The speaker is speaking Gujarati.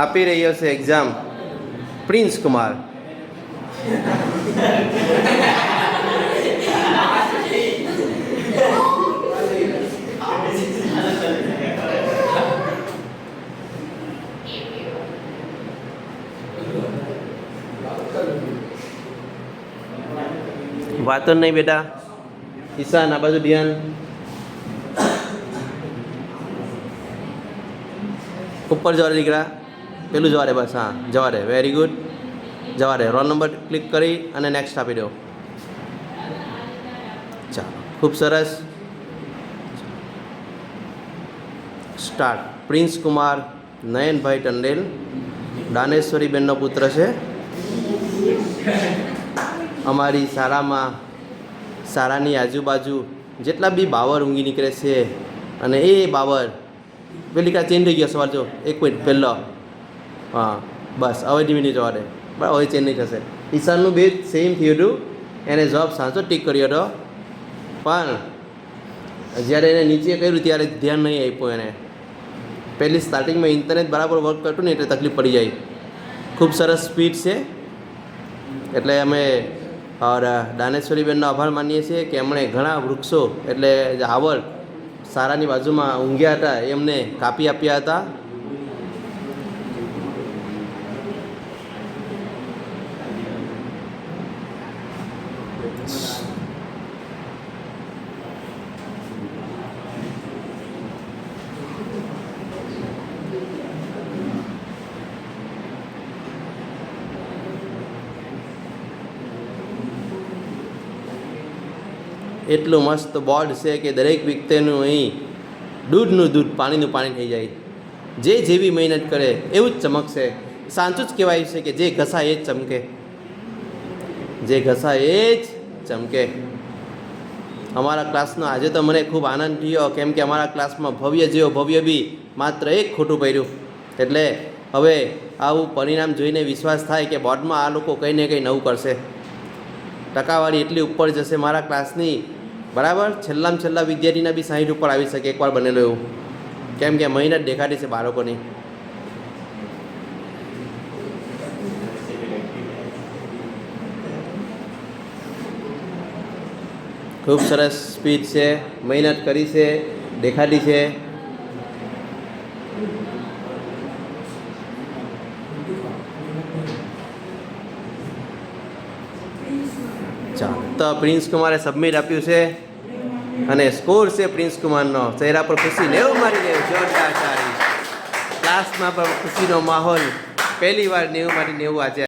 આપી રહ્યો છે એક્ઝામ પ્રિન્સ કુમાર. વાતો નહીં બેટા. ઈશાન આ બાજુ ધ્યાન. ઉપર જવા દે દીકરા, પેલું જવા દે, બસ. હા, જવા દે. વેરી ગુડ, જવા દે. રોલ નંબર ક્લિક કરી અને નેક્સ્ટ આપી દો. ચાલો, ખૂબ સરસ. સ્ટાર્ટ. પ્રિન્સ કુમાર નયનભાઈ ટંડેલ દાનેશ્વરી બેનનો પુત્ર છે. અમારી શાળામાં શાળાની આજુબાજુ જેટલા બી બાવર ઊંઘી નીકળે છે અને એ બાવર પેલી કા ચેન્જ થઈ ગયો સવાલ. જો એક મિનિટ પહેલો. હા, બસ હવે ધીમે ધીમે જવા દે. બરાબર, હવે ચેન્જ નહીં થશે. ઈશાનનું બે સેમ થયું હતું. એને જવાબ સાચો ટીક કર્યો હતો, પણ જ્યારે એને નીચે કર્યું ત્યારે ધ્યાન નહીં આપ્યું એને. પહેલી સ્ટાર્ટિંગમાં ઇન્ટરનેટ બરાબર વર્ક કરતું ને એટલે તકલીફ પડી જાય. ખૂબ સરસ સ્પીડ છે. એટલે અમે દાનેશ્વરી બેનનો આભાર માનીએ છીએ કે એમણે ઘણા વૃક્ષો એટલે આવડ શાળાની બાજુમાં ઊંઘ્યા હતા એમને કાપી આપ્યા હતા. એટલું મસ્ત બોર્ડ છે કે દરેક વ્યક્તિનું અહીં દૂધનું દૂધ પાણીનું પાણી થઈ જાય. જે જેવી મહેનત કરે એવું જ ચમકશે. સાચું જ કહેવાય છે કે જે ઘસાય એ જ ચમકે. જે ઘસાય એ જ ચમકે. અમારા ક્લાસનો આજે તો મને ખૂબ આનંદ થયો, કેમ કે અમારા ક્લાસમાં ભવ્ય જેવો ભવ્ય બી માત્ર એક ખોટું પડ્યું. એટલે હવે આવું પરિણામ જોઈને વિશ્વાસ થાય કે બોર્ડમાં આ લોકો કંઈ ને કંઈ નવું કરશે. ટકાવારી એટલી ઉપર જશે મારા ક્લાસની, બરાબર. છેલ્લા વિદ્યાર્થીના બી 60 ઉપર આવી શકે એકવાર બનેલો એવું, કેમ કે મહેનત દેખાતી છે બાળકોની. ખૂબ સરસ સ્પીડ છે, મહેનત કરી છે, દેખાતી છે. ચાલો, તો પ્રિન્સ કુમારે સબમિટ આપ્યું છે અને સ્કોર છે પ્રિન્સ કુમારનો. ચહેરા પર ખુશી 90 મારી 90. જોરદાર તાળી. ક્લાસમાં પણ ખુશીનો માહોલ. પહેલી વાર 90 માંથી 90 આજે.